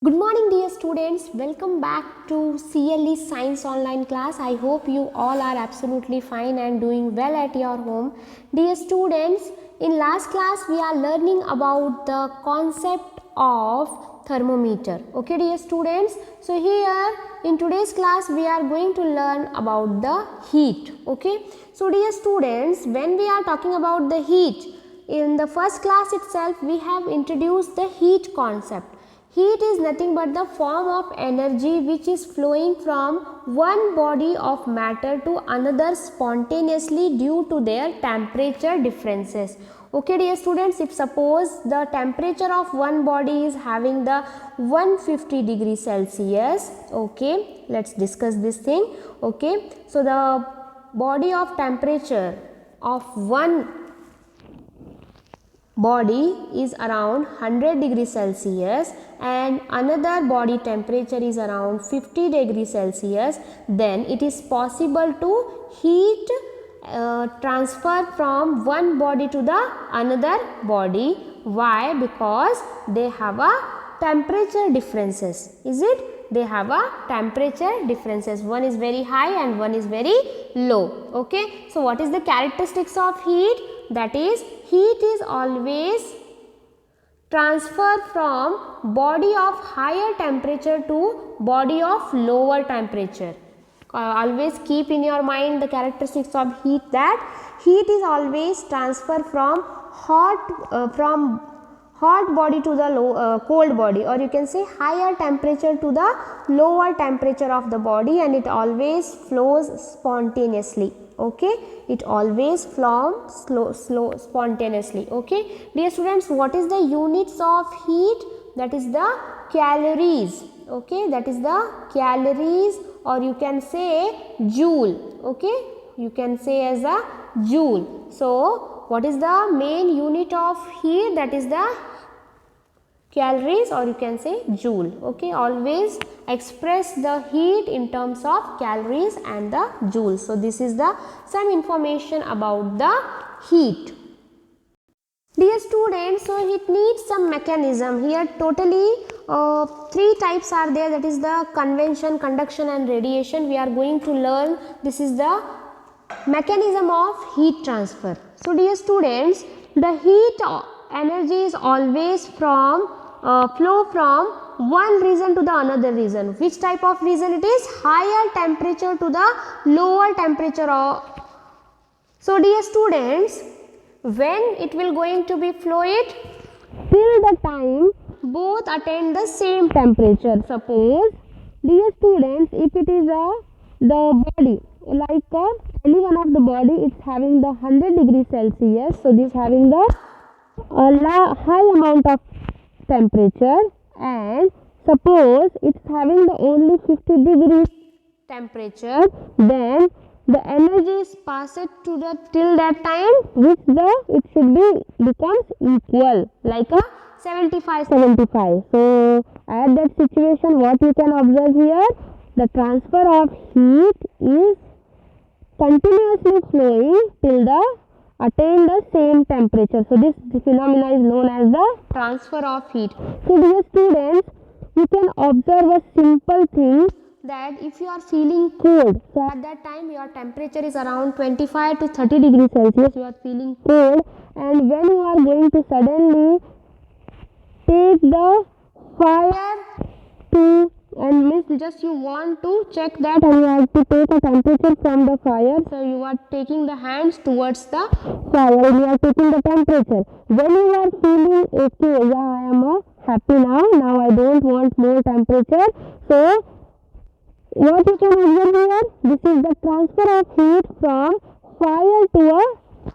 Good morning dear students, welcome back to CLE Science online class. I hope you all are absolutely fine and doing well at your home. Dear students, in last class we are learning about the concept of thermometer. Okay dear students, so here in today's class we are going to learn about the heat. Okay, so dear students, when we are talking about the heat, in the first class itself we have introduced the heat concept. Heat is nothing but the form of energy which is flowing from one body of matter to another spontaneously due to their temperature differences. Okay dear students, if suppose the temperature of one body is having the 150 degree Celsius, okay, let's discuss this thing. Okay, so the body of temperature of one body is around 100 degree Celsius and another body temperature is around 50 degree Celsius, then it is possible to heat transfer from one body to the another body. Why? Because they have a temperature differences. Is it? They have a temperature differences. One is very high and one is very low. Okay. So what is the characteristics of heat? That is, heat is always transferred from body of higher temperature to body of lower temperature. Always keep in your mind the characteristics of heat, that heat is always transferred from hot body to the cold body, or you can say higher temperature to the lower temperature of the body, and it always flows spontaneously. Okay, it always flows slow spontaneously. Okay dear students, what is the units of heat? That is the calories. Okay, that is the calories, or you can say joule. Okay, you can say as a joule. So what is the main unit of heat? That is the calories, or you can say joule. Okay, always express the heat in terms of calories and the joule. So this is the some information about the heat. Dear students, so it needs some mechanism. Here totally three types are there, that is the convection, conduction and radiation. We are going to learn, this is the mechanism of heat transfer. So dear students, the heat energy is always flow from one region to the another region. Which type of region it is? Higher temperature to the lower temperature of. So dear students, when it will going to be fluid? Till the time both attain the same temperature. Suppose dear students, if it is the body, like any one of the body, it's having the 100 degree Celsius, so this having the high amount of temperature, and suppose it's having the only 50 degree temperature, then the energy is passed to the till that time which it should be becomes equal, like a 75. So at that situation, what you can observe here, the transfer of heat is continuously flowing till the attain the same temperature. So this phenomena is known as the transfer of heat. So dear students, you can observe a simple thing, that if you are feeling cold, so at that time your temperature is around 25 to 30 degrees Celsius, you are feeling cold, and when you are going to suddenly take the fire to, and means just you want to check that and you have to take a temperature from the fire, so you are taking the hands towards the fire and you are taking the temperature. When you are feeling okay, yeah, I am happy now I don't want more temperature, so what you can observe here, this is the transfer of heat from fire to a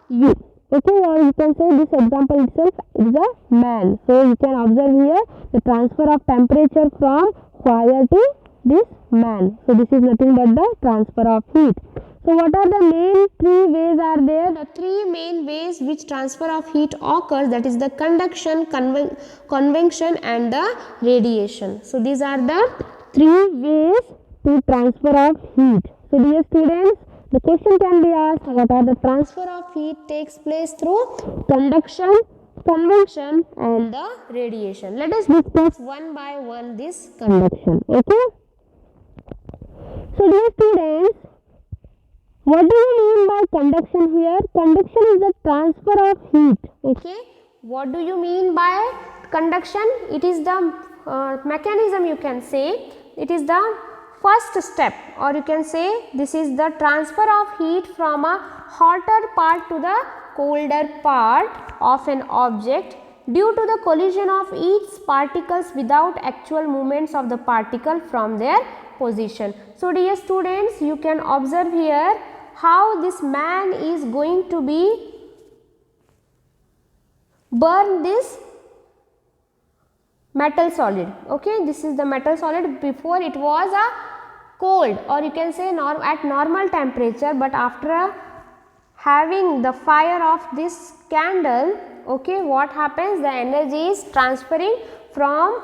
you. Okay, or you can say this example itself is a man. So you can observe here the transfer of temperature from fire to this man. So this is nothing but the transfer of heat. So what are the main three ways are there? The three main ways which transfer of heat occurs, that is the conduction, convection and the radiation. So these are the three ways to transfer of heat. So dear students, the question can be asked, what are the transfer of heat takes place through conduction, convection and the radiation. Let us discuss one by one this conduction. Okay. So dear students, what do you mean by conduction here? Conduction is the transfer of heat. Okay. What do you mean by conduction? It is the mechanism, you can say. It is the first step, or you can say this is the transfer of heat from a hotter part to the colder part of an object due to the collision of its particles without actual movements of the particle from their position. So dear students, you can observe here how this man is going to be burn this metal solid. Okay, this is the metal solid. Before it was a cold, or you can say at normal temperature, but after having the fire of this candle, okay, what happens, the energy is transferring from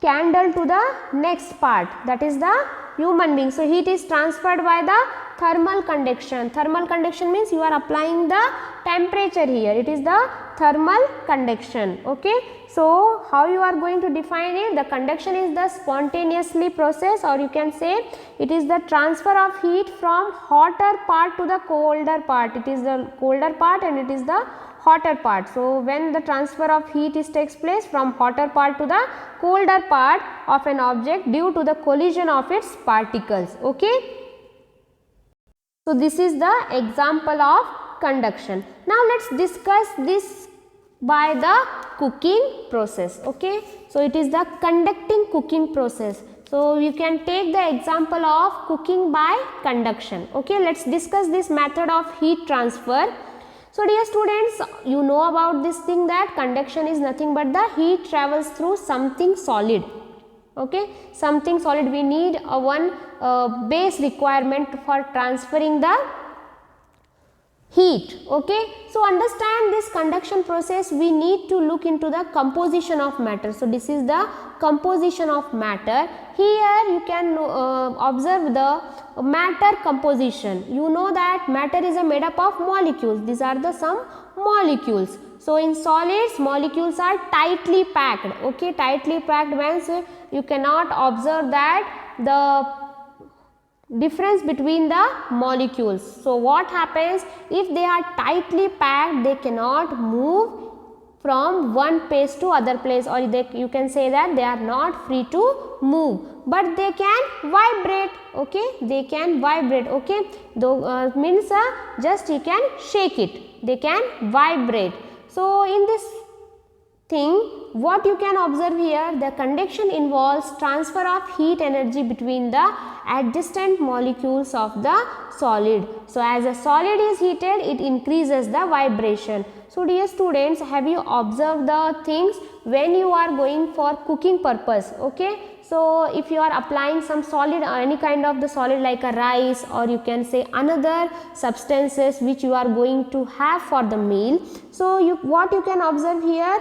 candle to the next part, that is the human being. So heat is transferred by the thermal conduction. Thermal conduction means you are applying the temperature here, it is the thermal conduction. Okay. So how you are going to define it? The conduction is the spontaneously process, or you can say it is the transfer of heat from hotter part to the colder part. It is the colder part and it is the hotter part. So when the transfer of heat takes place from hotter part to the colder part of an object due to the collision of its particles. Okay. So this is the example of conduction. Now let's discuss this by the cooking process. Okay. So it is the conducting cooking process. So you can take the example of cooking by conduction. Okay. Let's discuss this method of heat transfer. So dear students, you know about this thing that conduction is nothing but the heat travels through something solid. Okay, something solid. We need one base requirement for transferring the heat. Okay, so understand this conduction process, we need to look into the composition of matter. So this is the composition of matter. Here you can observe the matter composition. You know that matter is made up of molecules. These are the some molecules. So in solids, molecules are tightly packed. Okay, tightly packed means you cannot observe that the difference between the molecules. So what happens, if they are tightly packed, they cannot move from one place to other place, or you can say that they are not free to move, but they can vibrate. Okay, they can vibrate. Okay, though means just you can shake it, they can vibrate. So in this thing, what you can observe here, the conduction involves transfer of heat energy between the adjacent molecules of the solid. So as a solid is heated, it increases the vibration. So dear students, have you observed the things when you are going for cooking purpose? Okay, so if you are applying some solid, any kind of the solid like a rice, or you can say another substances which you are going to have for the meal, so what you can observe here,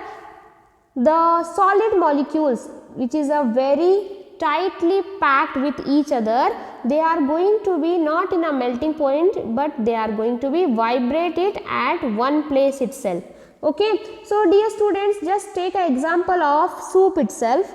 the solid molecules which is a very tightly packed with each other, they are going to be not in a melting point, but they are going to be vibrated at one place itself. Okay, so dear students, just take an example of soup itself.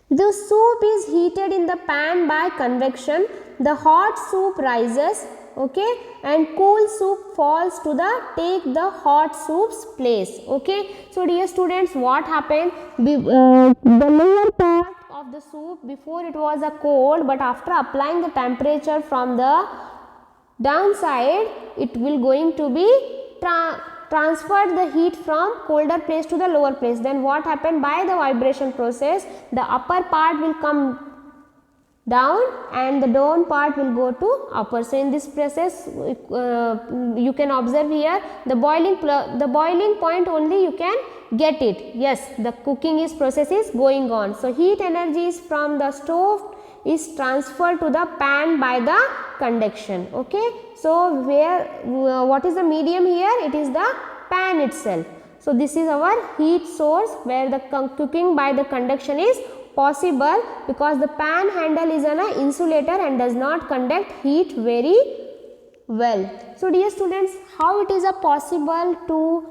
The soup is heated in the pan by convection. The hot soup rises, okay, and cool soup falls to take the hot soup's place. Okay, so dear students, what happened, the lower part of the soup, before it was a cold, but after applying the temperature from the downside, it will going to be transferred the heat from colder place to the lower place. Then what happened, by the vibration process, the upper part will come down and the down part will go to upper. So in this process, you can observe here the boiling point only you can get it. Yes, the cooking process is going on. So heat energy is from the stove is transferred to the pan by the conduction. Okay, so what is the medium here? It is the pan itself. So this is our heat source where the cooking by the conduction is possible, because the pan handle is an insulator and does not conduct heat very well. So dear students, how it is possible to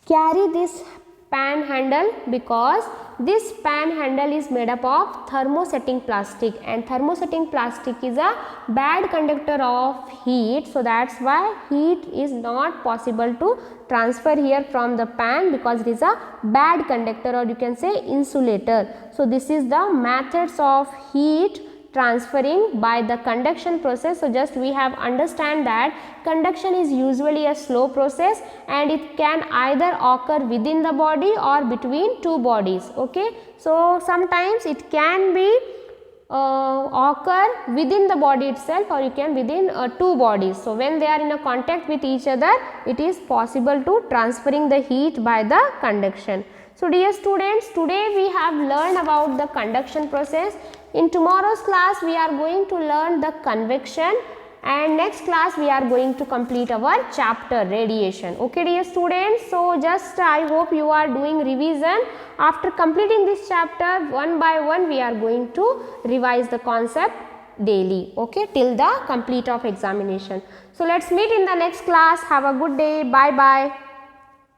carry this pan handle? Because this pan handle is made up of thermosetting plastic, and thermosetting plastic is a bad conductor of heat. So that's why heat is not possible to transfer here from the pan, because it is a bad conductor, or you can say insulator. So this is the methods of heat transferring by the conduction process. So just we have understand that conduction is usually a slow process, and it can either occur within the body or between two bodies. Okay, so sometimes it can be occur within the body itself, or you can within two bodies. So when they are in a contact with each other, it is possible to transferring the heat by the conduction. So dear students, today we have learned about the conduction process. In tomorrow's class we are going to learn the convection, and next class we are going to complete our chapter radiation. Okay dear students, so just I hope you are doing revision. After completing this chapter one by one, we are going to revise the concept daily, okay, till the complete of examination. So let's meet in the next class. Have a good day. Bye bye.